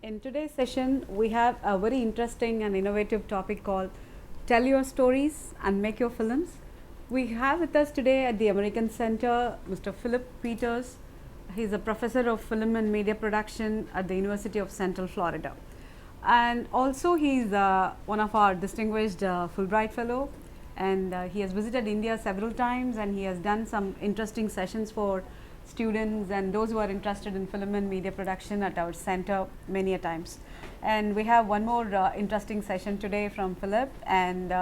In today's session, we have a very interesting and innovative topic called Tell Your Stories and Make Your Films. We have with us today at the American Center Mr. Philip Peters. He's a professor of film and media production at the University of Central Florida. And also he's one of our distinguished Fulbright Fellow, and he has visited India several times, and he has done some interesting sessions for students and those who are interested in film and media production at our center many a times. And we have one more interesting session today from Philip, and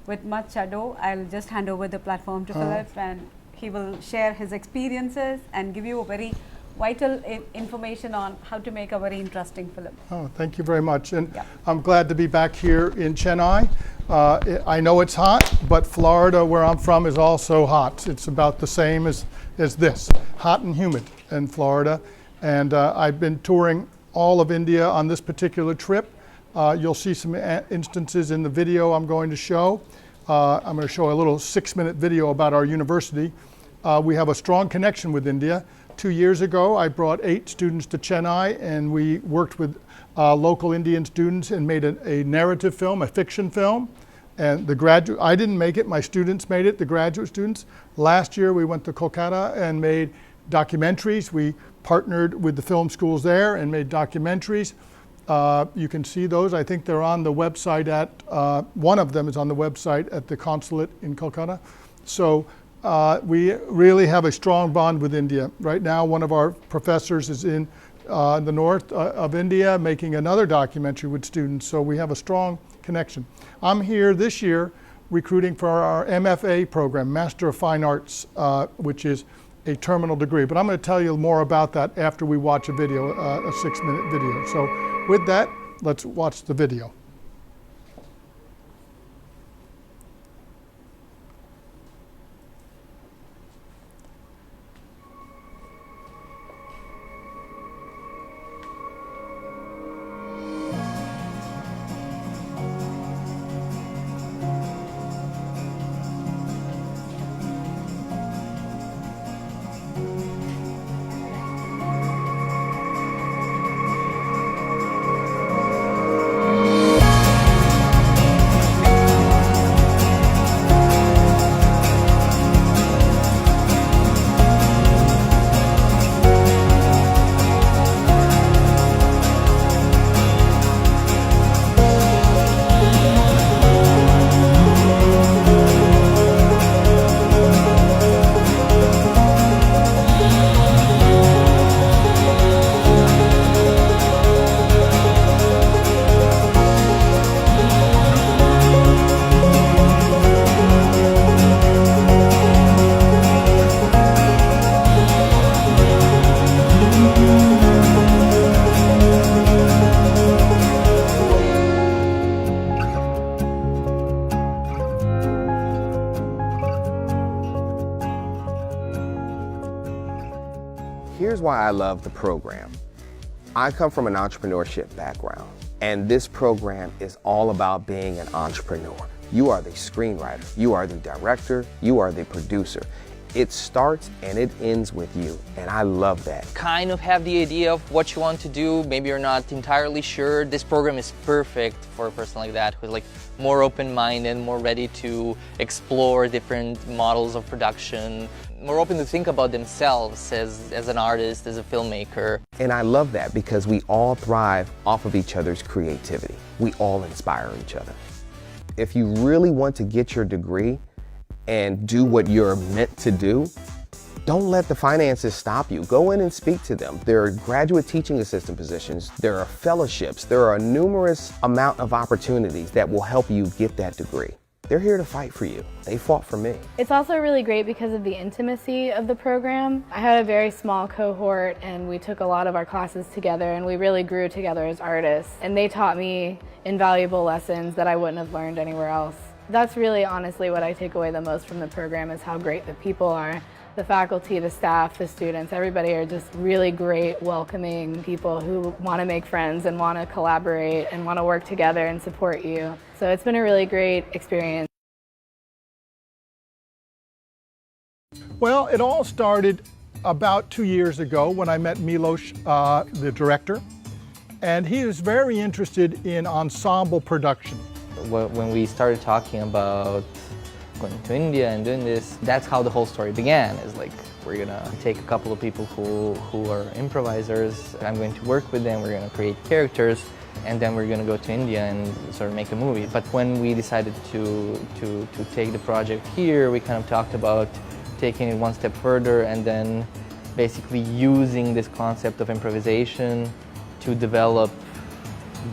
with much ado, I'll just hand over the platform to Philip, and he will share his experiences and give you a very vital information on how to make a very interesting film. Oh, thank you very much. And I'm glad to be back here in Chennai. I know it's hot, but Florida, where I'm from, is also hot. It's about the same as this, hot and humid in Florida. And I've been touring all of India on this particular trip. You'll see some instances in the video I'm going to show. I'm going to show a little 6-minute video about our university. We have a strong connection with India. 2 years ago, I brought 8 students to Chennai, and we worked with local Indian students and made a narrative film, a fiction film. And I didn't make it, my students made it, the graduate students. Last year, we went to Kolkata and made documentaries. We partnered with the film schools there and made documentaries. You can see those. I think they're on the website one of them is on the website at the Consulate in Kolkata. So we really have a strong bond with India. Right now, one of our professors is in the north of India making another documentary with students, so we have a strong connection. I'm here this year recruiting for our MFA program, Master of Fine Arts, which is a terminal degree. But I'm going to tell you more about that after we watch a video, a 6-minute video. So with that, let's watch the video. Here's why I love the program. I come from an entrepreneurship background, and this program is all about being an entrepreneur. You are the screenwriter, you are the director, you are the producer. It starts and it ends with you, and I love that. Kind of have the idea of what you want to do, maybe you're not entirely sure. This program is perfect for a person like that who's like more open-minded, more ready to explore different models of production, more open to think about themselves as an artist, as a filmmaker. And I love that because we all thrive off of each other's creativity. We all inspire each other. If you really want to get your degree and do what you're meant to do, don't let the finances stop you. Go in and speak to them. There are graduate teaching assistant positions, there are fellowships, there are a numerous amount of opportunities that will help you get that degree. They're here to fight for you. They fought for me. It's also really great because of the intimacy of the program. I had a very small cohort, and we took a lot of our classes together, and we really grew together as artists. And they taught me invaluable lessons that I wouldn't have learned anywhere else. That's really honestly what I take away the most from the program, is how great the people are. The faculty, the staff, the students, everybody are just really great, welcoming people who want to make friends and want to collaborate and want to work together and support you. So it's been a really great experience. Well, it all started about 2 years ago when I met Milos, the director. and he is very interested in ensemble production. When we started talking about going to India and doing this, that's how the whole story began. Is like, we're gonna take a couple of people who are improvisers, I'm going to work with them, we're gonna create characters, and then we're gonna go to India and sort of make a movie. But when we decided to take the project here, we kind of talked about taking it one step further and then basically using this concept of improvisation to develop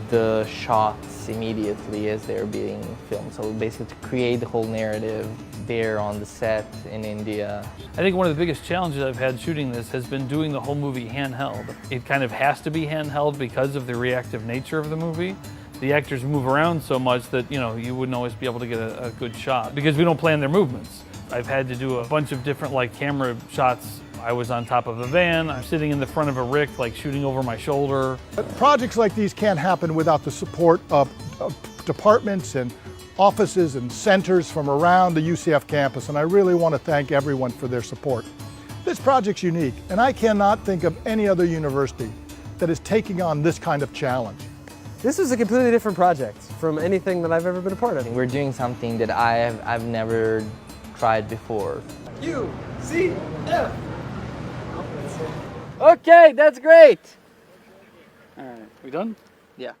the shots immediately as they're being filmed. So basically to create the whole narrative there on the set in India. I think one of the biggest challenges I've had shooting this has been doing the whole movie handheld. It kind of has to be handheld because of the reactive nature of the movie. The actors move around so much that, you know, you wouldn't always be able to get a good shot because we don't plan their movements. I've had to do a bunch of different camera shots. I was on top of a van, I'm sitting in the front of a rick, shooting over my shoulder. Projects like these can't happen without the support of departments and offices and centers from around the UCF campus, and I really want to thank everyone for their support. This project's unique, and I cannot think of any other university that is taking on this kind of challenge. This is a completely different project from anything that I've ever been a part of. We're doing something that I've never tried before. UCF! Okay, that's great! All right, we done? Yeah.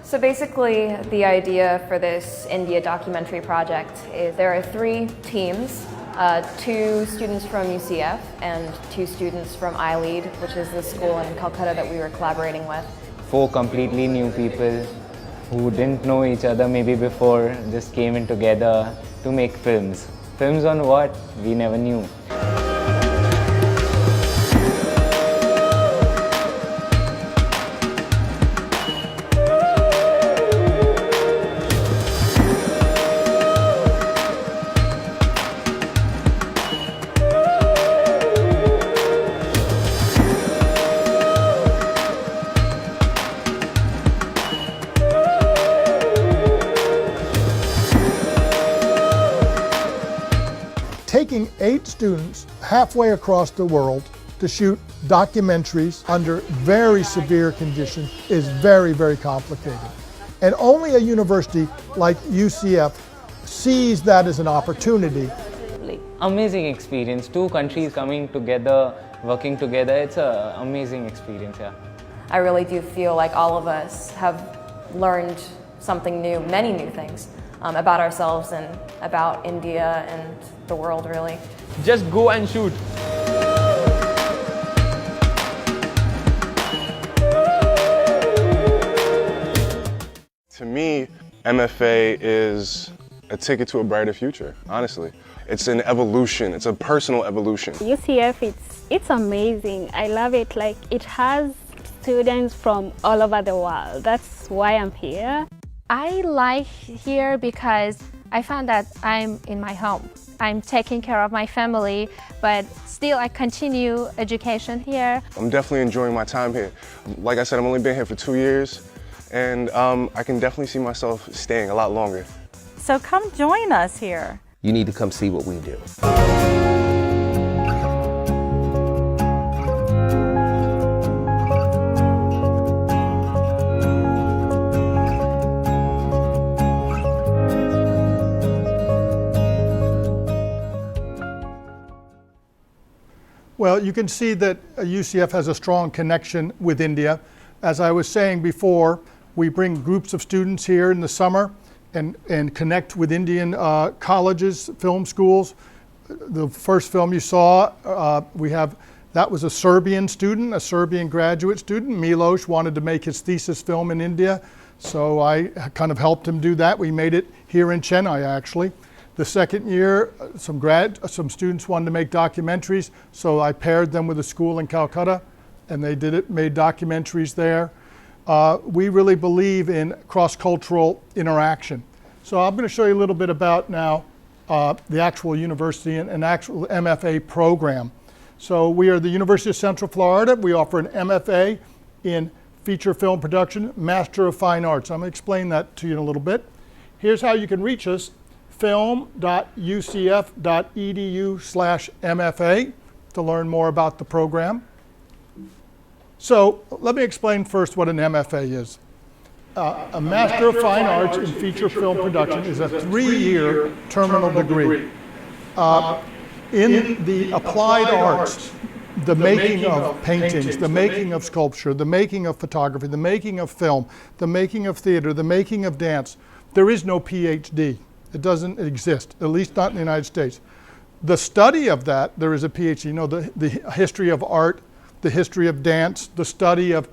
So basically, the idea for this India documentary project is there are 3 teams, 2 students from UCF and 2 students from iLead, which is the school in Calcutta that we were collaborating with. 4 completely new people who didn't know each other maybe before just came in together to make films. Films on what? We never knew. Taking 8 students halfway across the world to shoot documentaries under very severe conditions is very, very complicated. And only a university like UCF sees that as an opportunity. Amazing experience. 2 countries coming together, working together. It's an amazing experience, yeah. I really do feel like all of us have learned something new, many new things about ourselves and about India and the world, really. Just go and shoot. To me, MFA is a ticket to a brighter future, honestly. It's an evolution, it's a personal evolution. UCF, it's amazing. I love it. It has students from all over the world. That's why I'm here. I like here because I found that I'm in my home. I'm taking care of my family, but still I continue education here. I'm definitely enjoying my time here. Like I said, I've only been here for 2 years, and I can definitely see myself staying a lot longer. So come join us here. You need to come see what we do. Well, you can see that UCF has a strong connection with India. As I was saying before, we bring groups of students here in the summer and connect with Indian colleges, film schools. The first film you saw, that was a Serbian student, a Serbian graduate student. Milos wanted to make his thesis film in India, so I kind of helped him do that. We made it here in Chennai, actually. The second year, some students wanted to make documentaries, so I paired them with a school in Calcutta, and they made documentaries there. We really believe in cross-cultural interaction. So I'm going to show you a little bit about now the actual university and an actual MFA program. So we are the University of Central Florida. We offer an MFA in feature film production, Master of Fine Arts. I'm going to explain that to you in a little bit. Here's how you can reach us, film.ucf.edu/MFA to learn more about the program. So let me explain first what an MFA is. A Master of Fine Arts in Feature Film Production is a 3-year terminal degree. In the applied arts, the making of paintings, the making of sculpture, the making of photography, the making of film, the making of theater, the making of dance, there is no PhD. It doesn't exist, at least not in the United States. The study of that, there is a PhD. You know, the history of art, the history of dance, the study of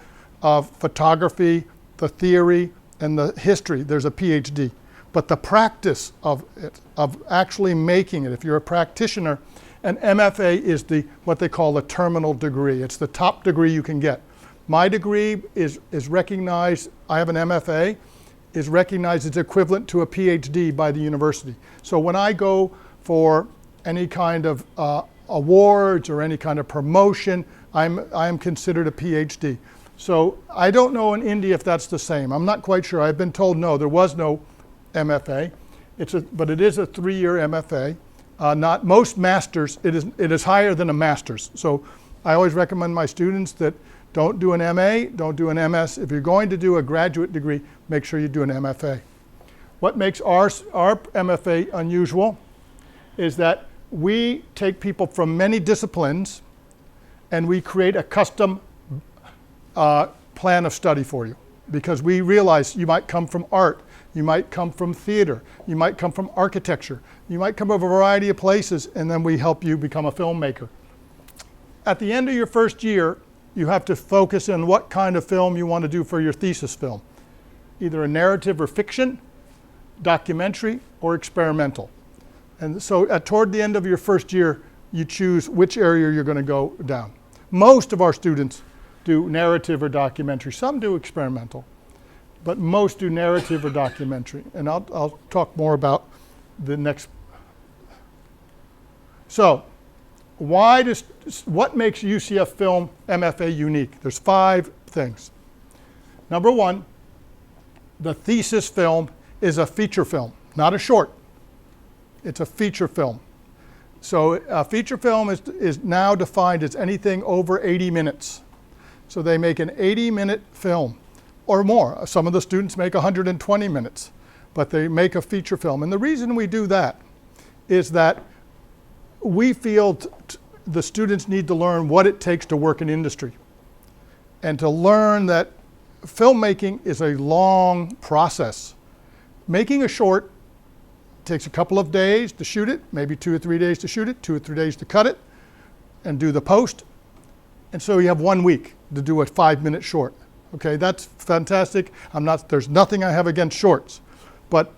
photography, the theory, and the history, there's a PhD. But the practice of it, of actually making it, if you're a practitioner, an MFA is what they call a terminal degree. It's the top degree you can get. My degree is recognized, I have an MFA, is recognized as equivalent to a PhD by the university. So when I go for any kind of awards or any kind of promotion, I'm considered a PhD. So I don't know in India if that's the same. I'm not quite sure. I've been told no, there was no MFA. But it is a 3-year MFA. Not most masters, it is higher than a master's. So I always recommend my students that don't do an MA, don't do an MS. If you're going to do a graduate degree, make sure you do an MFA. What makes our MFA unusual is that we take people from many disciplines and we create a custom plan of study for you, because we realize you might come from art, you might come from theater, you might come from architecture, you might come from a variety of places, and then we help you become a filmmaker. At the end of your first year, you have to focus on what kind of film you want to do for your thesis film. Either a narrative or fiction, documentary, or experimental. And so toward the end of your first year, you choose which area you're going to go down. Most of our students do narrative or documentary. Some do experimental, but most do narrative or documentary. And I'll talk more about the next. So, what makes UCF Film MFA unique? There's 5 things. Number 1, the thesis film is a feature film, not a short. It's a feature film. So a feature film is now defined as anything over 80 minutes. So they make an 80-minute film or more. Some of the students make 120 minutes, but they make a feature film. And the reason we do that is that we feel the students need to learn what it takes to work in industry and to learn that filmmaking is a long process. Making a short takes a couple of days to shoot it, maybe 2 or 3 days to shoot it, 2 or 3 days to cut it and do the post. And so you have 1 week to do a 5-minute short. Okay, that's fantastic. There's nothing I have against shorts. But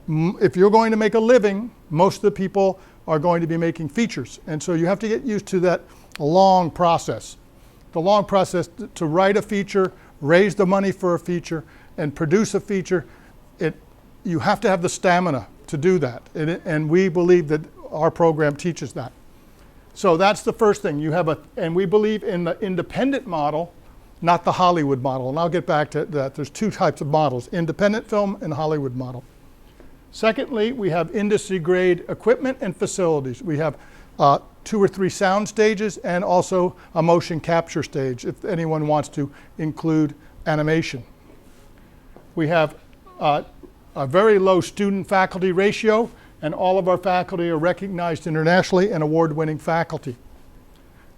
if you're going to make a living, most of the people are going to be making features. And so you have to get used to that long process. The long process to write a feature, raise the money for a feature, and produce a feature, you have to have the stamina to do that. And we believe that our program teaches that. So that's the first thing. And we believe in the independent model, not the Hollywood model. And I'll get back to that. There's 2 types of models, independent film and Hollywood model. Secondly, we have industry-grade equipment and facilities. We have 2 or 3 sound stages and also a motion capture stage if anyone wants to include animation. We have a very low student-faculty ratio, and all of our faculty are recognized internationally and award-winning faculty.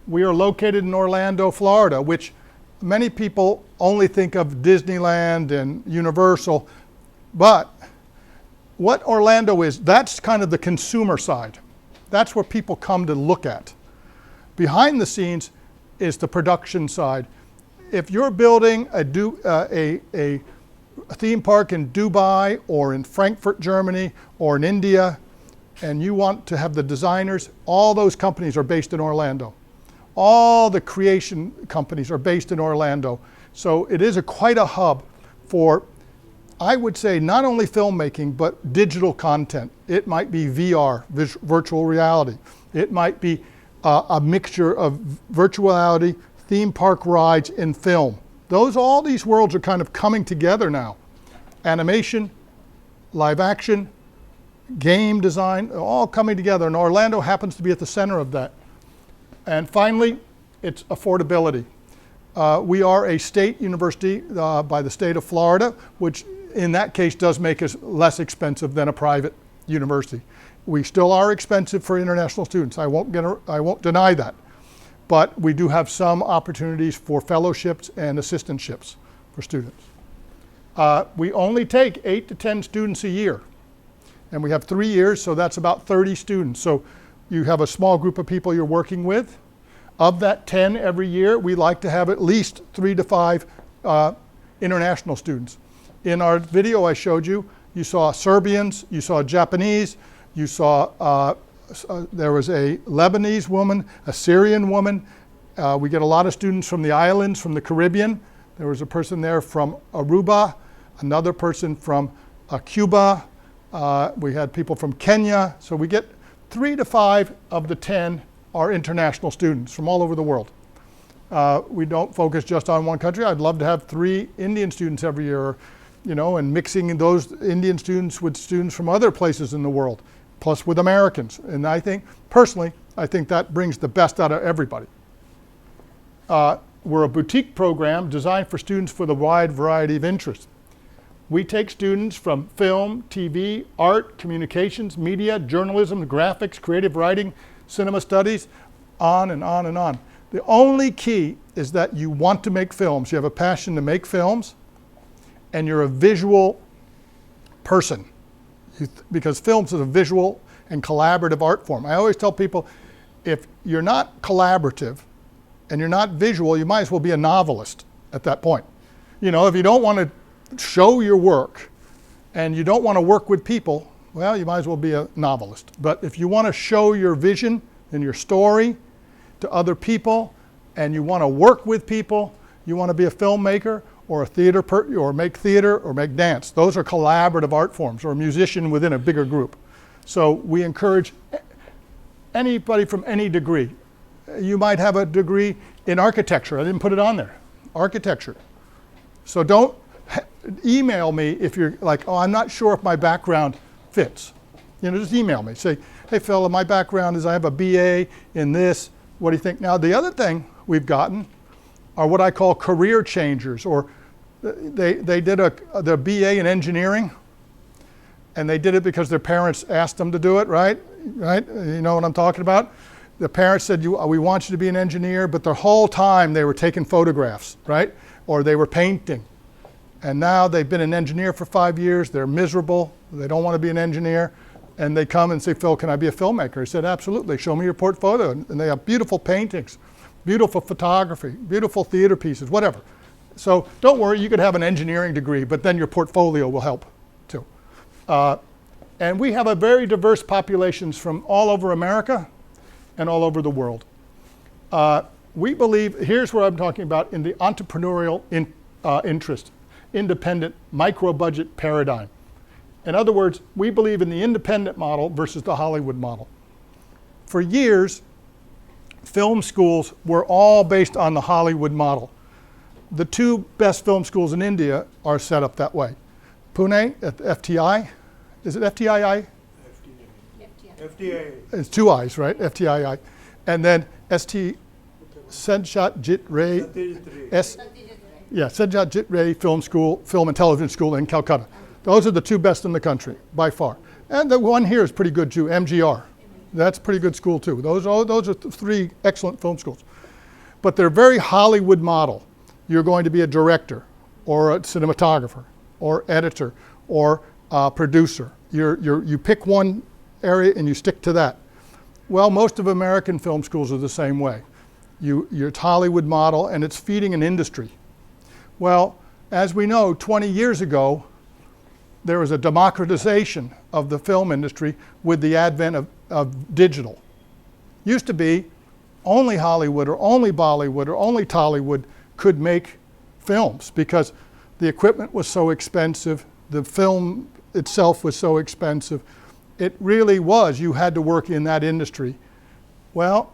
We are located in Orlando, Florida, which many people only think of Disneyland and Universal, but what Orlando is, that's kind of the consumer side. That's where people come to look at. Behind the scenes is the production side. If you're building a theme park in Dubai or in Frankfurt, Germany, or in India, and you want to have the designers, all those companies are based in Orlando. All the creation companies are based in Orlando. So it is quite a hub for, I would say, not only filmmaking, but digital content. It might be VR, virtual reality. It might be a mixture of virtual reality, theme park rides, and film. All these worlds are kind of coming together now. Animation, live action, game design, all coming together, and Orlando happens to be at the center of that. And finally, it's affordability. We are a state university by the state of Florida, which in that case does make us less expensive than a private university. We still are expensive for international students. I won't deny that. But we do have some opportunities for fellowships and assistantships for students. We only take 8 to 10 students a year. And we have 3 years, so that's about 30 students. So you have a small group of people you're working with. Of that 10 every year, we like to have at least 3 to 5 international students. In our video I showed you, you saw Serbians, you saw Japanese, you saw there was a Lebanese woman, a Syrian woman. We get a lot of students from the islands, from the Caribbean. There was a person there from Aruba, another person from Cuba. We had people from Kenya. So we get 3 to 5 of the 10 are international students from all over the world. We don't focus just on one country. I'd love to have 3 Indian students every year, and mixing those Indian students with students from other places in the world, plus with Americans. And I think, personally, that brings the best out of everybody. We're a boutique program designed for students with a wide variety of interests. We take students from film, TV, art, communications, media, journalism, graphics, creative writing, cinema studies, on and on and on. The only key is that you want to make films. You have a passion to make films, and you're a visual person. Because films is a visual and collaborative art form. I always tell people, if you're not collaborative and you're not visual, you might as well be a novelist at that point. If you don't want to show your work and you don't want to work with people, well, you might as well be a novelist. But if you want to show your vision and your story to other people, and you want to work with people, you want to be a filmmaker or a theater or make theater or make dance. Those are collaborative art forms, or a musician within a bigger group. So we encourage anybody from any degree. You might have a degree in architecture. I didn't put it on there. Architecture. So don't email me if you're like, oh, I'm not sure if my background fits. Just email me. Say, hey, Phil, my background is I have a BA in this. What do you think? Now, the other thing we've gotten are what I call career changers, or they did their BA in engineering, and they did it because their parents asked them to do it, right? You know what I'm talking about? The parents said, we want you to be an engineer, but the whole time they were taking photographs, right? Or they were painting. And now they've been an engineer for 5 years, they're miserable, they don't want to be an engineer, and they come and say, Phil, can I be a filmmaker? He said, absolutely, show me your portfolio. And they have beautiful paintings, beautiful photography, beautiful theater pieces, whatever. So don't worry, you could have an engineering degree, but then your portfolio will help too. And we have a very diverse populations from all over America and all over the world. We believe, here's what I'm talking about in the entrepreneurial interest, independent micro-budget paradigm. In other words, we believe in the independent model versus the Hollywood model. For years, film schools were all based on the Hollywood model. The 2 best film schools in India are set up that way. Pune at the FTI. Is it FTII? FTI. It's 2 I's, right? FTII. And then Satyajit Ray. Satyajit Ray Film School, Film and Television School in Calcutta. Those are the 2 best in the country, by far. And the one here is pretty good too, MGR. That's a pretty good school too. Those are 3 excellent film schools. But they're very Hollywood model. You're going to be a director, or a cinematographer, or editor, or producer. You pick one area and you stick to that. Well, most of American film schools are the same way. It's Hollywood model, and it's feeding an industry. Well, as we know, 20 years ago, there was a democratization of the film industry with the advent of digital. Used to be only Hollywood or only Bollywood or only Tollywood could make films because the equipment was so expensive, the film itself was so expensive. It really was, you had to work in that industry. Well,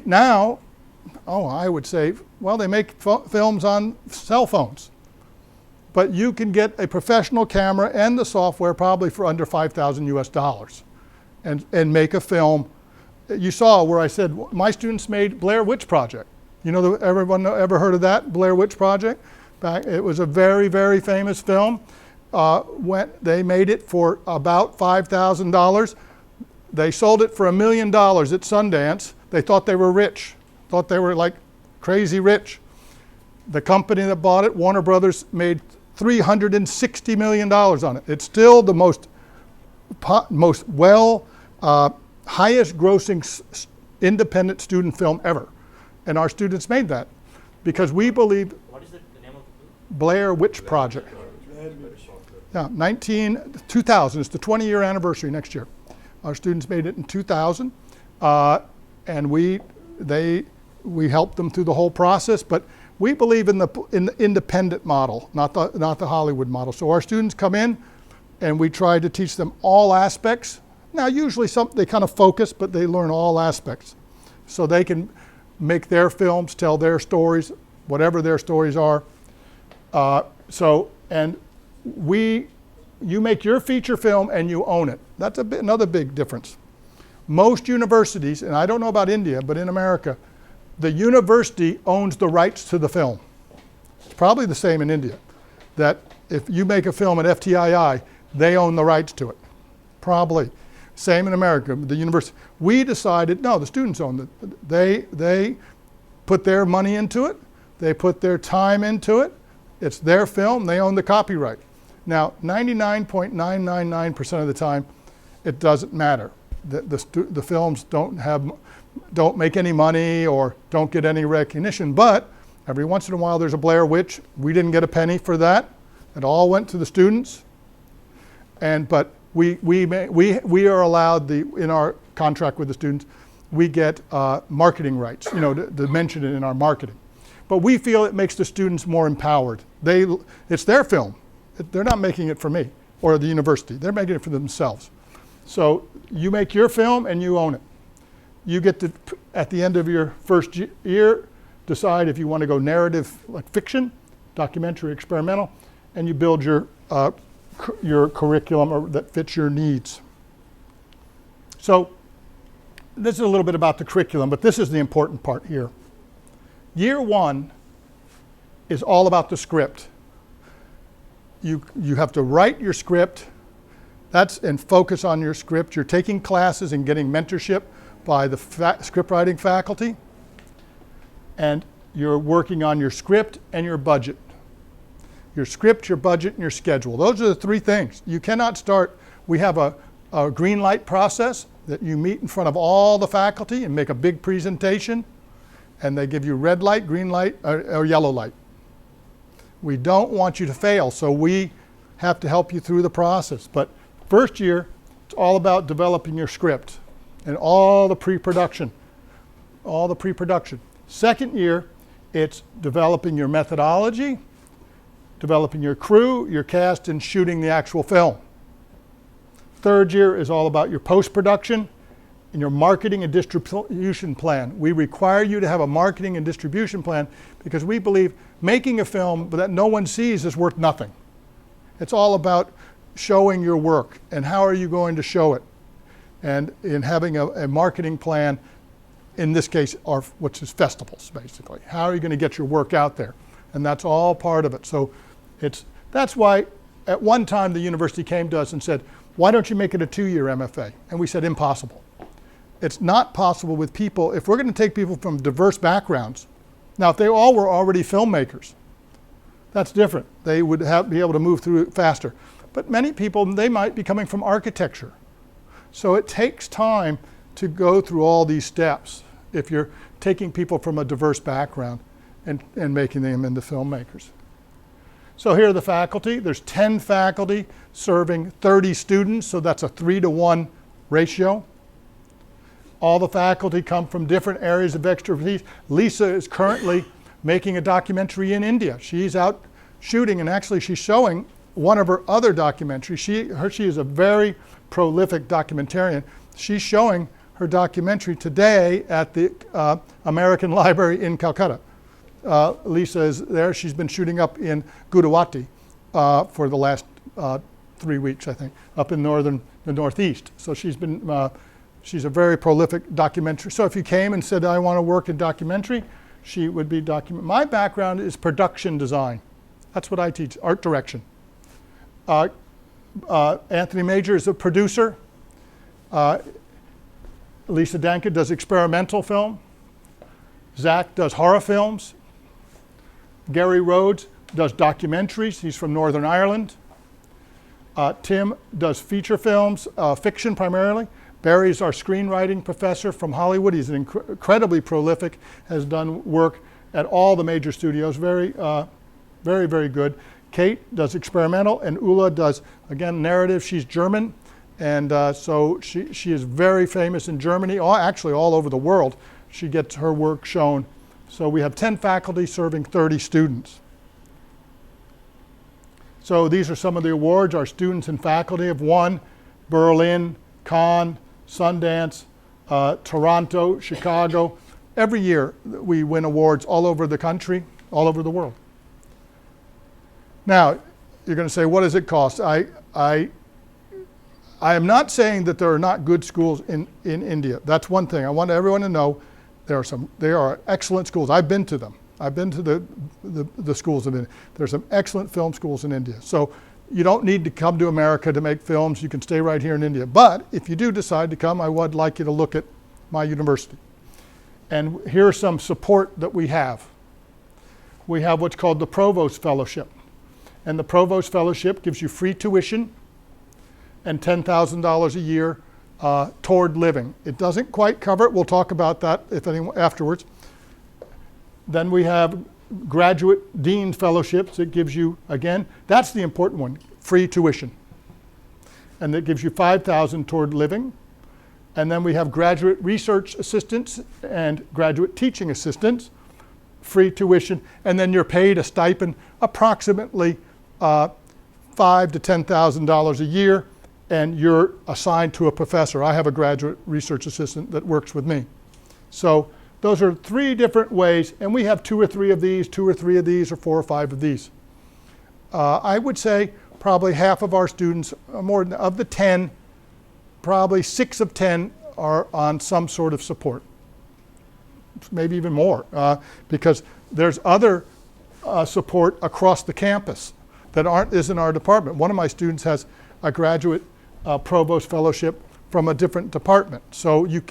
now I would say, well, they make films on cell phones. But you can get a professional camera and the software probably for under $5,000 and make a film. You saw where I said my students made Blair Witch Project. You know, everyone ever heard of that, Blair Witch Project? It was a very, very famous film. When they made it for about $5,000. They sold it for $1 million at Sundance. They thought they were rich, thought they were like crazy rich. The company that bought it, Warner Brothers, made $360 million on it. It's still the most highest grossing independent student film ever. And our students made that because we believe. What is the name of the Blair Witch Project. Yeah, 2000. It's the 20-year anniversary next year. Our students made it in 2000, and we helped them through the whole process. But we believe in the independent model, not the Hollywood model. So our students come in, and we try to teach them all aspects. Now, usually they kind of focus, but they learn all aspects, so they can make their films, tell their stories, whatever their stories are. You make your feature film and you own it. That's another big difference. Most universities, and I don't know about India, but in America, the university owns the rights to the film. It's probably the same in India, that if you make a film at FTII, they own the rights to it. Probably. Same in America, the university. We decided, no, the students own it. They put their money into it. They put their time into it. It's their film. They own the copyright. Now, 99.999% of the time, it doesn't matter. The films don't make any money or don't get any recognition, but every once in a while there's a Blair Witch. We didn't get a penny for that. It all went to the students. But we are allowed, in our contract with the students, we get marketing rights, to mention it in our marketing. But we feel it makes the students more empowered. It's their film. They're not making it for me or the university. They're making it for themselves. So you make your film and you own it. You get to, at the end of your first year, decide if you want to go narrative, like fiction, documentary, experimental, and you build your curriculum that fits your needs. So this is a little bit about the curriculum, but this is the important part here. Year one is all about the script. You have to write your script, and focus on your script. You're taking classes and getting mentorship by the script writing faculty, and you're working on your script and your budget. Your script, your budget, and your schedule. Those are the three things. You cannot start. We have a green light process that you meet in front of all the faculty and make a big presentation, and they give you red light, green light, or yellow light. We don't want you to fail, so we have to help you through the process. But first year, it's all about developing your script and all the pre-production. Second year, it's developing your methodology, developing your crew, your cast, and shooting the actual film. Third year is all about your post-production and your marketing and distribution plan. We require you to have a marketing and distribution plan because we believe making a film that no one sees is worth nothing. It's all about showing your work and how are you going to show it. And in having a marketing plan, in this case, which is festivals, basically. How are you going to get your work out there? And that's all part of it. So that's why at one time the university came to us and said, why don't you make it a 2-year MFA? And we said, impossible. It's not possible with people, if we're going to take people from diverse backgrounds. Now, if they all were already filmmakers, that's different. They would be able to move through it faster. But many people, they might be coming from architecture. So it takes time to go through all these steps if you're taking people from a diverse background and making them into filmmakers. So here are the faculty. There's 10 faculty serving 30 students, so that's a 3-to-1 ratio. All the faculty come from different areas of expertise. Lisa is currently making a documentary in India. She's out shooting, and actually she's showing one of her other documentaries. She is a very prolific documentarian. She's showing her documentary today at the American Library in Calcutta. Lisa is there. She's been shooting up in Gudawati for the last 3 weeks, I think, up in the Northeast. So she's a very prolific documentary. So if you came and said, I want to work in documentary, she would be My background is production design. That's what I teach, art direction. Anthony Major is a producer. Lisa Danka does experimental film. Zach does horror films. Gary Rhodes does documentaries. He's from Northern Ireland. Tim does feature films, fiction primarily. Barry's our screenwriting professor from Hollywood. He's incredibly prolific, has done work at all the major studios, very, very good. Kate does experimental, and Ula does, again, narrative. She's German, and so she is very famous in Germany, actually all over the world. She gets her work shown. So we have 10 faculty serving 30 students. So these are some of the awards our students and faculty have won: Berlin, Cannes, Sundance, Toronto, Chicago. Every year we win awards all over the country, all over the world. Now, you're going to say, what does it cost? I am not saying that there are not good schools in India. That's one thing. I want everyone to know there are excellent schools. I've been to them. I've been to the schools in India. There's some excellent film schools in India. So you don't need to come to America to make films. You can stay right here in India. But if you do decide to come, I would like you to look at my university. And here's some support that we have. We have what's called the Provost Fellowship. And the Provost Fellowship gives you free tuition and $10,000 a year toward living. It doesn't quite cover it. We'll talk about that afterwards. Then we have Graduate Dean Fellowships. It gives you, again, that's the important one, free tuition. And that gives you $5,000 toward living. And then we have Graduate Research Assistants and Graduate Teaching Assistants, free tuition. And then you're paid a stipend, approximately $5,000 to $10,000 a year, and you're assigned to a professor. I have a graduate research assistant that works with me. So those are 3 different ways, and we have 2 or 3 of these, 2 or 3 of these, or 4 or 5 of these. I would say probably half of our students, more than, of the 10, probably 6 of 10 are on some sort of support, maybe even more, because there's other support across the campus that isn't our department. One of my students has a graduate provost fellowship from a different department. So you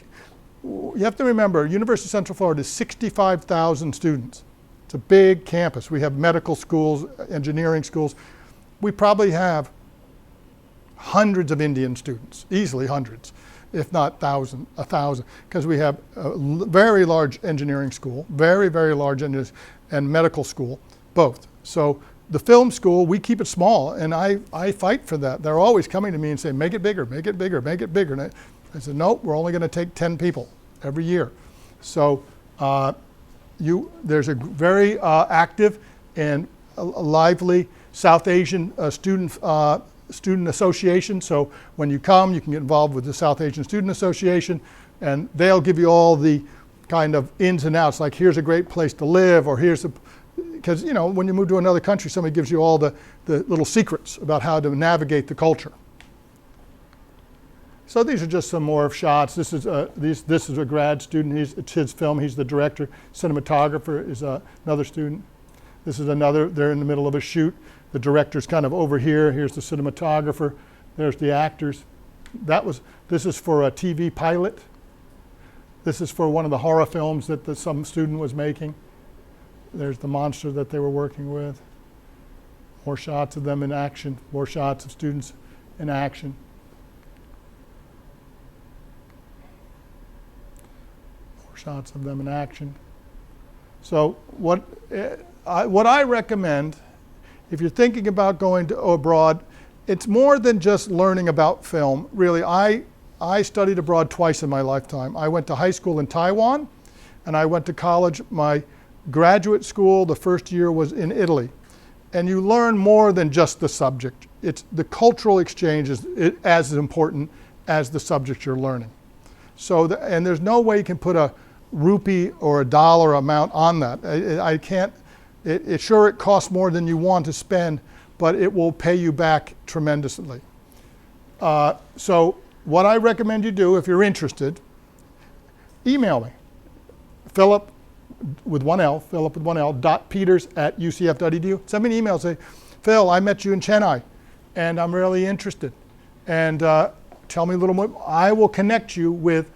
have to remember, University of Central Florida is 65,000 students. It's a big campus. We have medical schools, engineering schools. We probably have hundreds of Indian students, easily hundreds, if not 1,000, because we have a very large engineering school, very, very large engineering and medical school, both. So the film school, we keep it small, and I fight for that. They're always coming to me and saying, make it bigger, make it bigger, make it bigger. And I said, no, we're only going to take 10 people every year. So there's a very active and lively South Asian student association. So when you come, you can get involved with the South Asian Student Association, and they'll give you all the kind of ins and outs, like here's a great place to live, or here's a, because you know, when you move to another country, somebody gives you all the little secrets about how to navigate the culture. So these are just some more shots. This is a grad student. It's his film. He's the director. Cinematographer is another student. This is another. They're in the middle of a shoot. The director's kind of over here. Here's the cinematographer. There's the actors. This is for a TV pilot. This is for one of the horror films that some student was making. There's the monster that they were working with. More shots of them in action. More shots of students in action. More shots of them in action. So what I recommend, if you're thinking about going abroad, it's more than just learning about film. Really, I studied abroad twice in my lifetime. I went to high school in Taiwan, and I went to college. My graduate school, the first year, was in Italy. And you learn more than just the subject. It's the cultural exchange is as important as the subject you're learning. So, and there's no way you can put a rupee or a dollar amount on that. I can't, sure it costs more than you want to spend, but it will pay you back tremendously. So what I recommend you do if you're interested, email me, Philip with one L, .peters@ucf.edu. Send me an email, say, Phil, I met you in Chennai and I'm really interested. And tell me a little more. I will connect you with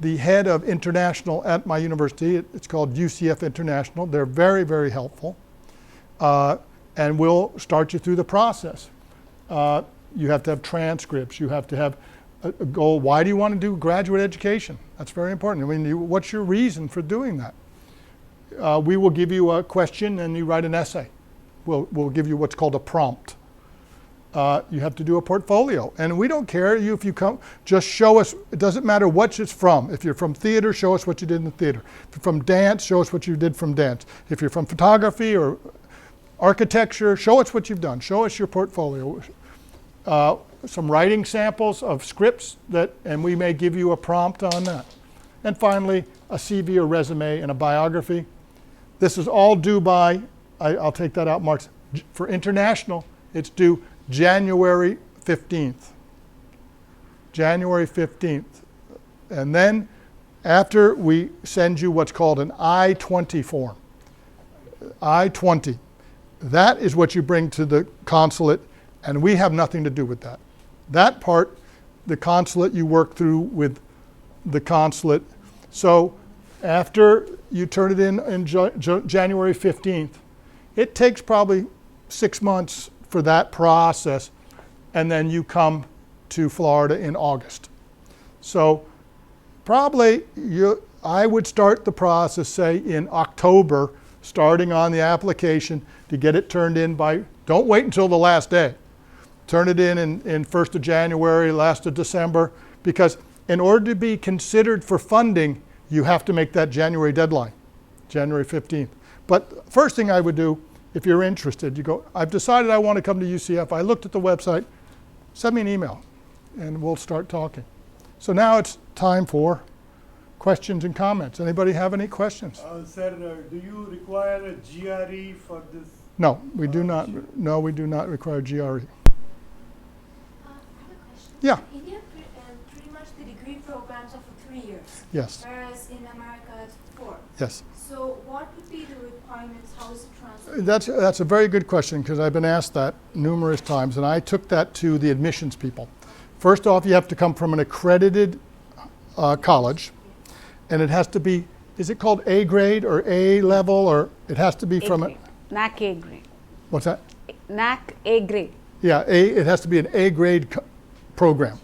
the head of international at my university. It's called UCF International. They're very, very helpful. And we'll start you through the process. You have to have transcripts. You have to have a goal. Why do you want to do graduate education? That's very important. I mean, what's your reason for doing that? We will give you a question and you write an essay. We'll give you what's called a prompt. You have to do a portfolio. And we don't care if you come, just show us, it doesn't matter what it's from. If you're from theater, show us what you did in the theater. If you're from dance, show us what you did from dance. If you're from photography or architecture, show us what you've done. Show us your portfolio. Some writing samples of scripts and we may give you a prompt on that. And finally, a CV or resume and a biography. This is all due by, I'll take that out, Mark. For international, it's due January 15th. January 15th. And then after we send you what's called an I-20 form. I-20. That is what you bring to the consulate, and we have nothing to do with that. That part, the consulate, you work through with the consulate. So after you turn it in January 15th, it takes probably 6 months for that process, and then you come to Florida in August. So probably I would start the process, say, in October, starting on the application to get it turned in by, don't wait until the last day. Turn it in 1st of January, last of December, because in order to be considered for funding, you have to make that January deadline, January 15th. But first thing I would do, if you're interested, you go, I've decided I want to come to UCF. I looked at the website, send me an email, and we'll start talking. So now it's time for questions and comments. Anybody have any questions? Sir, do you require a GRE for this? No, we do not. No, we do not require GRE. I have a question. Yeah. In India, pretty much the degree programs are for 3 years. Yes. Whereas in America, it's 4. Yes. So what would be the requirements? How is it transferred? That's a very good question, because I've been asked that numerous times, and I took that to the admissions people. First off, you have to come from an accredited college, and it has to be, is it called A grade or A level, or it has to be from a NAC A grade. What's that? NAC A grade. Yeah, it has to be an A grade program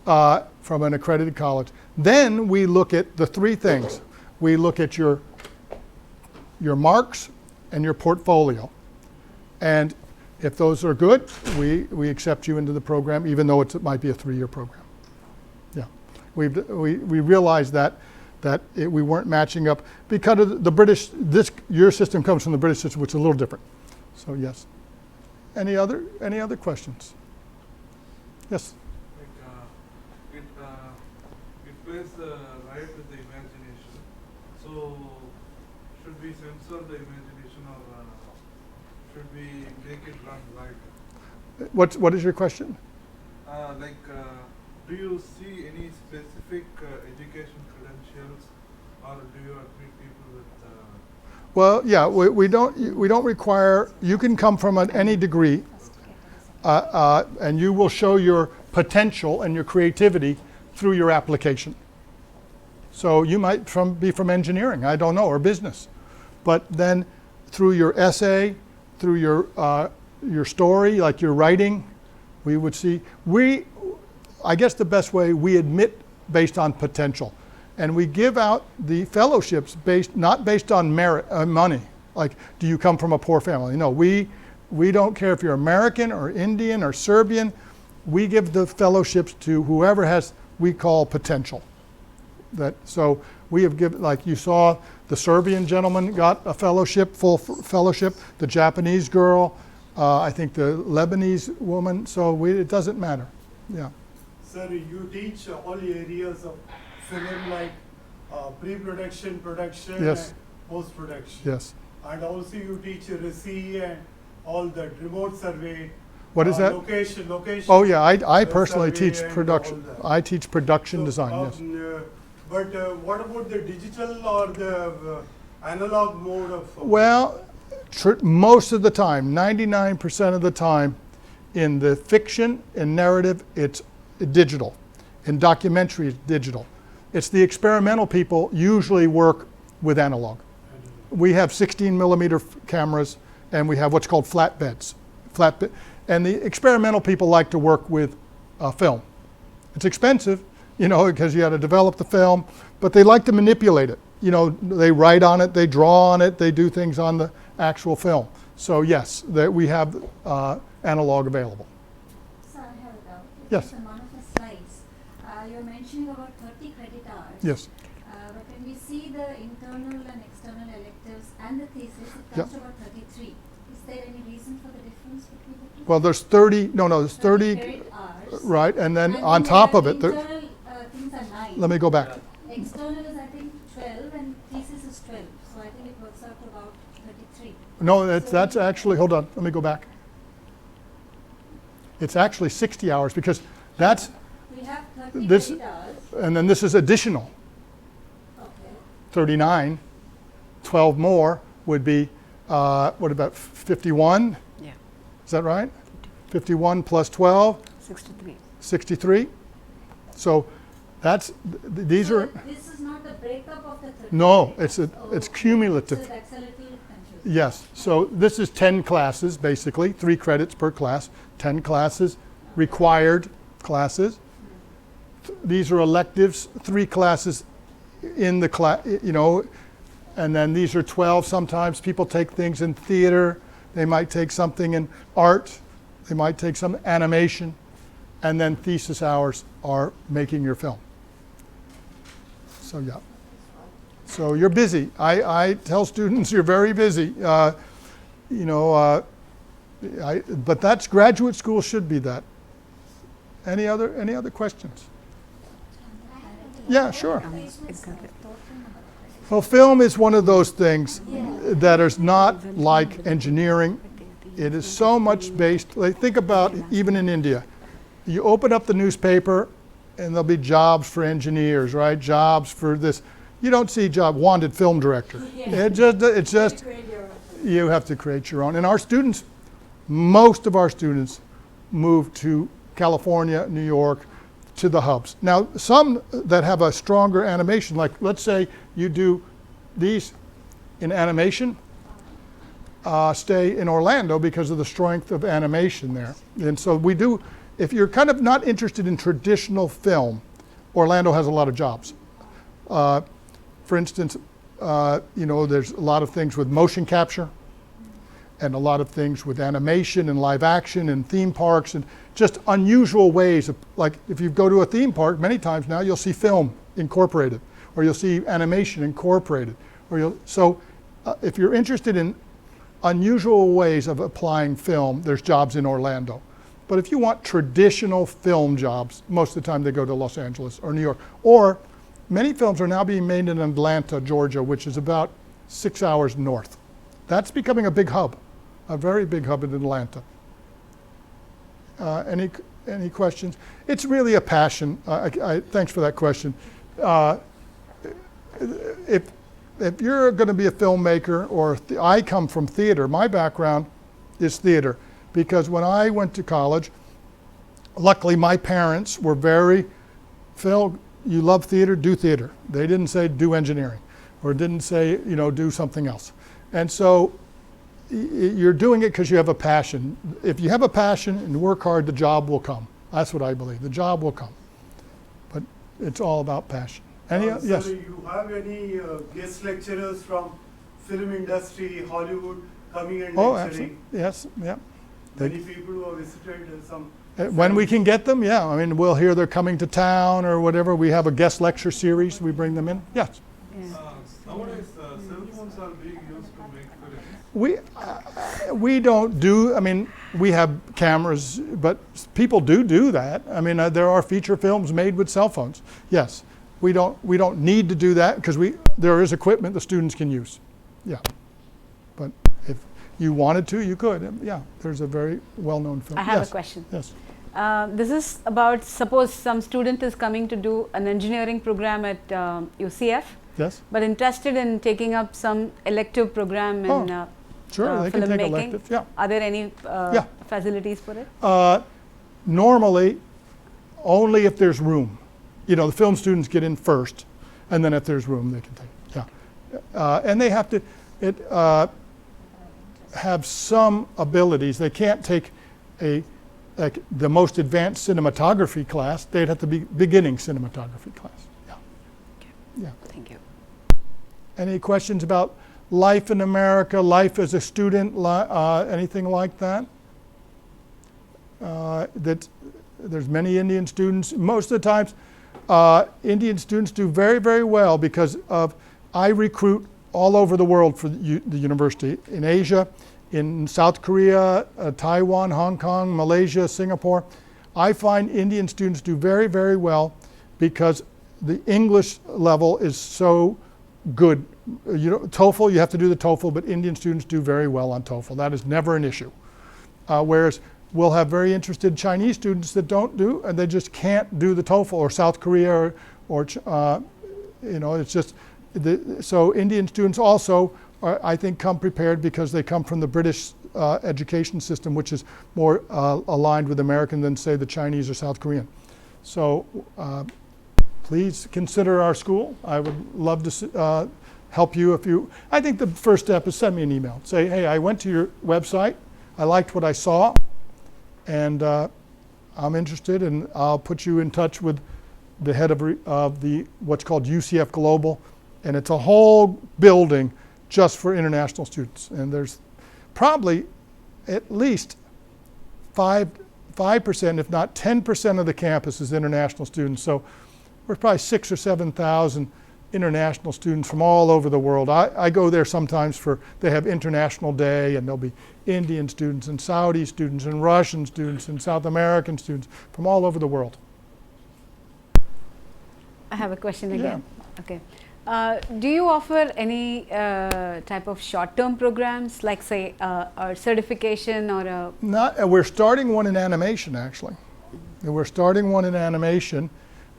from an accredited college. Then we look at the 3 things. We look at your marks and your portfolio. And if those are good, we accept you into the program, even though it might be a 3-year program. Yeah, we realized that we weren't matching up because of the British. Your system comes from the British system, which is a little different. So yes. Any other questions? Yes. It plays right with the imagination. So should we censor the imagination, or should we make it run right? What is your question? Do you see any specific education credentials, or do you admit people with? Well, yeah, we don't require. You can come from any degree, and you will show your potential and your creativity through your application. So you might be from engineering, I don't know, or business, but then through your essay, through your story, like your writing, we would see. I guess the best way, we admit based on potential. And we give out the fellowships not based on merit, money. Like, do you come from a poor family? No, we don't care if you're American or Indian or Serbian. We give the fellowships to whoever we call potential. So we have given, like you saw, the Serbian gentleman got a fellowship, full fellowship. The Japanese girl, I think the Lebanese woman. So it doesn't matter. Yeah. Sir, you teach all areas of film like pre-production, production, Yes. and post-production. Yes. And also you teach RISI and all that remote survey. What is that? Location. Oh yeah, I personally survey teach and production. all that. I teach production So, design, yes. But what about the digital or the analog mode of? Well, most of the time, 99% of the time, in the fiction and narrative, it's digital. In documentary, it's digital. It's the experimental people usually work with analog. We have 16 millimeter cameras, and we have what's called flatbeds. And the experimental people like to work with film. It's expensive, because you got to develop the film, but they like to manipulate it. They write on it, they draw on it, they do things on the actual film. So yes, we have analog available. Sir, I have a doubt. Yes. On one of the slides, you're mentioning about 30 credit hours. Yes. But when we see the internal and external electives and the thesis, it Yeah. comes to about 33. Is there any reason for the difference between the two? Well, there's 30 credit hours. right, and then And on then top the of it, internal things are 9. let me go back. External is I think 12 and thesis is 12. So I think it works out to about 33. No, that's actually, hold on, let me go back. It's actually 60 hours because that's, We have 30 this, credit hours. and then this is additional. Okay. 39, 12 more would be, what about 51? Yeah. Is that right? 51 plus 12? 63. 63. So that's, these are, This is not the breakup of the 30. no, it's cumulative. So that's a little confusing. Yes, so this is 10 classes, basically, 3 credits per class, 10 classes, required classes. These are electives, 3 classes in the class, and then these are 12. Sometimes people take things in theater, they might take something in art, they might take some animation, and then thesis hours are making your film. So yeah. So you're busy. I tell students you're very busy. But that's graduate school should be that. Any other questions? Yeah, sure. Well, film is one of those things that is not like engineering. It is so much based, think about even in India. You open up the newspaper and there'll be jobs for engineers, right? Jobs for this. You don't see wanted film director. It's just you have to create your own. And our students, most of our students move to California, New York, to the hubs. Now, some that have a stronger animation, like let's say you do these in animation, stay in Orlando because of the strength of animation there. And so we do, if you're kind of not interested in traditional film, Orlando has a lot of jobs. For instance, there's a lot of things with motion capture and a lot of things with animation and live action and theme parks and just unusual ways of, like if you go to a theme park, many times now you'll see film incorporated or you'll see animation incorporated. If you're interested in unusual ways of applying film, there's jobs in Orlando. But if you want traditional film jobs, most of the time they go to Los Angeles or New York. Or many films are now being made in Atlanta, Georgia, which is about 6 hours north. That's becoming a big hub, a very big hub in Atlanta. Any questions? It's really a passion. Thanks for that question. If you're going to be a filmmaker, or I come from theater, my background is theater, because when I went to college, luckily my parents were very, Phil, you love theater, do theater. They didn't say do engineering, or didn't say, do something else. And so you're doing it because you have a passion. If you have a passion and work hard, the job will come. That's what I believe. The job will come. But it's all about passion. Yes? Do you have any guest lecturers from film industry, Hollywood, coming and lecturing? Absolutely. Yes, yeah. Many people who have visited some. When we can get them, yeah. I mean, we'll hear they're coming to town or whatever. We have a guest lecture series. We bring them in. Yes. Nowadays, cell phones are being used to make films. We don't do. I mean, we have cameras, but people do that. I mean, there are feature films made with cell phones. Yes, we don't need to do that because there is equipment the students can use. Yeah. But if you wanted to, you could. Yeah, there's a very well-known film. I have Yes. a question. Yes. This is about, suppose some student is coming to do an engineering program at UCF, Yes. but interested in taking up some elective program in Sure, they can take filmmaking. electives. Yeah. Are there any Yeah. facilities for it? Normally, only if there's room. You know, the film students get in first, and then if there's room, they can take it. Yeah. And they have to have some abilities. They can't take like the most advanced cinematography class. They'd have to be beginning cinematography class. Yeah. Okay. Yeah. Thank you. Any questions about life in America, life as a student, anything like that? There's many Indian students. Most of the times, Indian students do very, very well because I recruit all over the world for the university, in Asia, in South Korea, Taiwan, Hong Kong, Malaysia, Singapore. I find Indian students do very, very well because the English level is so good. You know, TOEFL, you have to do the TOEFL, but Indian students do very well on TOEFL. That is never an issue. Whereas we'll have very interested Chinese students that don't do, and they just can't do the TOEFL, or South Korea, or you know, it's just, so Indian students also, I think, come prepared because they come from the British education system, which is more aligned with American than, say, the Chinese or South Korean. So please consider our school. I would love to help you if you, I think the first step is send me an email. Say, hey, I went to your website, I liked what I saw, and I'm interested, and I'll put you in touch with the head of the what's called UCF Global, and it's a whole building just for international students. And there's probably at least 5%, if not 10% of the campus is international students. So we're probably 6,000 or 7,000 international students from all over the world. I go there sometimes they have International Day, and there'll be Indian students and Saudi students and Russian students and South American students from all over the world. I have a question again. Yeah. Okay. Do you offer any type of short-term programs, like say a certification or a? We're starting one in animation, actually. We're starting one in animation,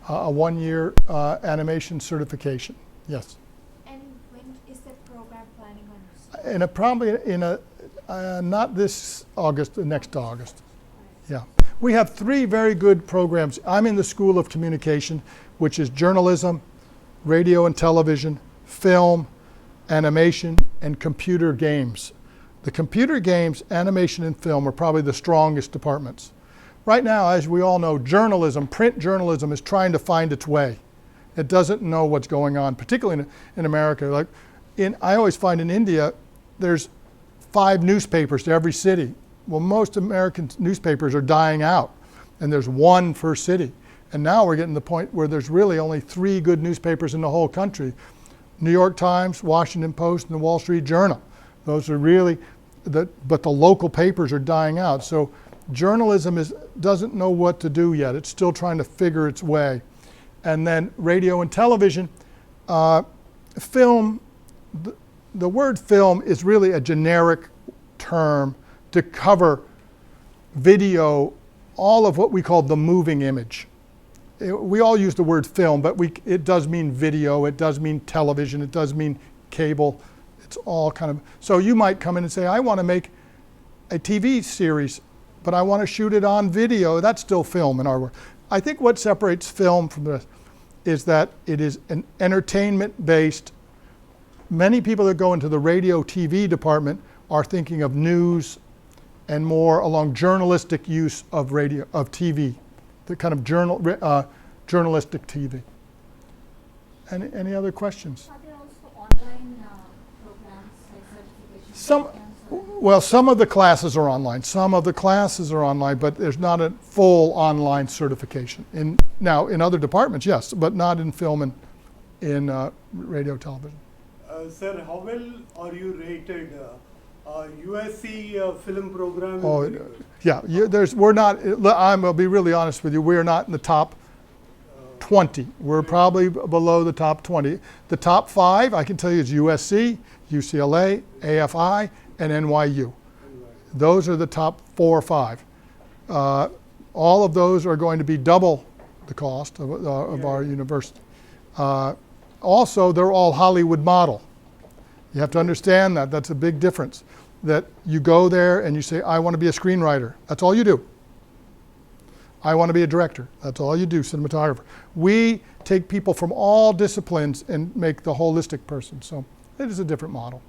a one-year animation certification. Yes. And when is that program planning on? Probably not this August, next August. Yeah. We have 3 very good programs. I'm in the School of Communication, which is journalism, radio and television, film, animation, and computer games. The computer games, animation, and film are probably the strongest departments. Right now, as we all know, journalism, print journalism, is trying to find its way. It doesn't know what's going on, particularly in America. Like I always find in India, there's 5 newspapers to every city. Well, most American newspapers are dying out, and there's 1 per city. And now we're getting to the point where there's really only 3 good newspapers in the whole country. New York Times, Washington Post, and the Wall Street Journal. Those are really, but the local papers are dying out. So journalism doesn't know what to do yet. It's still trying to figure its way. And then radio and television, film, the word film is really a generic term to cover video, all of what we call the moving image. We all use the word film, but it does mean video, it does mean television, it does mean cable. It's all kind of, so you might come in and say, I want to make a TV series, but I want to shoot it on video. That's still film in our world. I think what separates film from the rest is that it is an entertainment-based. Many people that go into the radio TV department are thinking of news and more along journalistic use of TV. The kind of journalistic TV. Any other questions? Are there also online programs like certification? Some of the classes are online. Some of the classes are online, but there's not a full online certification. Now, in other departments, yes, but not in film and in radio, television. Sir, how well are you rated? USC film program? Yeah, we're not, I'll be really honest with you, we're not in the top 20. We're probably below the top 20. The top 5, I can tell you, is USC, UCLA, AFI, and NYU. Those are the top 4 or 5. All of those are going to be double the cost of our university. Also, they're all Hollywood model. You have to understand that. That's a big difference. That you go there and you say, I want to be a screenwriter. That's all you do. I want to be a director. That's all you do, cinematographer. We take people from all disciplines and make the holistic person. So it is a different model.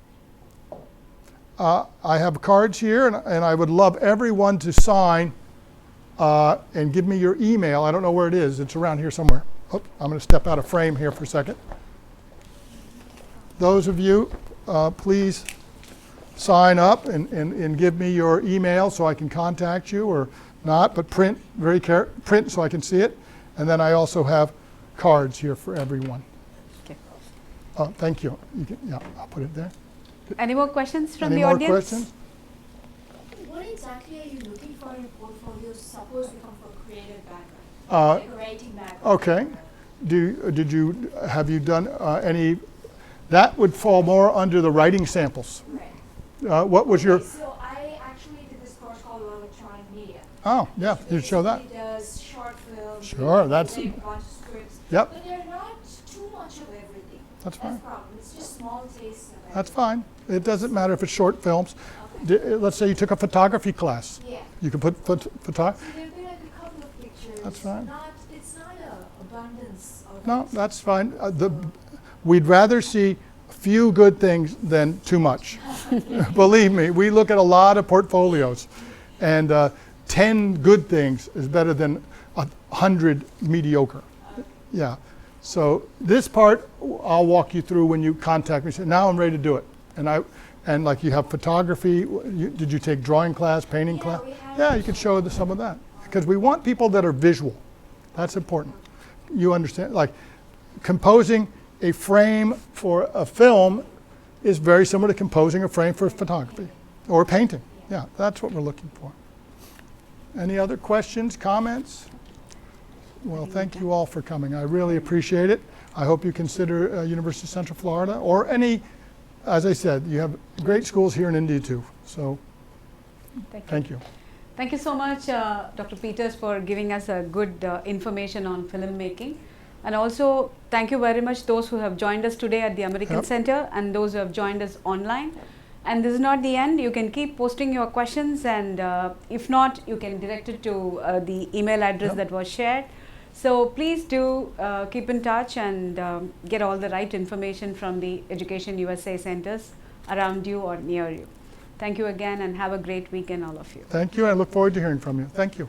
I have cards here, and I would love everyone to sign and give me your email. I don't know where it is. It's around here somewhere. Oh, I'm going to step out of frame here for a second. Those of you, please sign up and give me your email so I can contact you, or not, but print so I can see it. And then I also have cards here for everyone. Okay. Thank you. Yeah, I'll put it there. Any more questions from the audience? Any more questions? What exactly are you looking for in portfolios? Suppose we come from a creative background, like a writing background. Okay. Have you done any? That would fall more under the writing samples. Right. What was your? So I actually did this course called electronic media. Oh, yeah. You'd show that. It does short films. Sure, that's. A bunch of scripts. Yep. But they're not too much of everything. That's fine. That's the problem. It's just small tastes of everything. That's fine. It doesn't matter if it's short films. Okay. Let's say you took a photography class. Yeah. You can put photography. So there'll be like a couple of pictures. That's fine. It's not an abundance of. No, that's fine. We'd rather see few good things than too much. Believe me, we look at a lot of portfolios, and 10 good things is better than 100 mediocre. Yeah. So this part I'll walk you through when you contact me. Say, now I'm ready to do it. And like you have photography. Did you take drawing class, painting class? Yeah, you could show some of that, because we want people that are visual. That's important. You understand? Like composing a frame for a film is very similar to composing a frame for photography or painting. Yeah, that's what we're looking for. Any other questions, comments? Well, thank you all for coming. I really appreciate it. I hope you consider University of Central Florida, or any, as I said, you have great schools here in India too. So thank you. Thank you so much, Dr. Peters, for giving us a good information on filmmaking. And also, thank you very much those who have joined us today at the American Center, and those who have joined us online. And this is not the end. You can keep posting your questions, and if not, you can direct it to the email address that was shared. So please do keep in touch and get all the right information from the Education USA centers around you or near you. Thank you again, and have a great weekend, all of you. Thank you. I look forward to hearing from you. Thank you.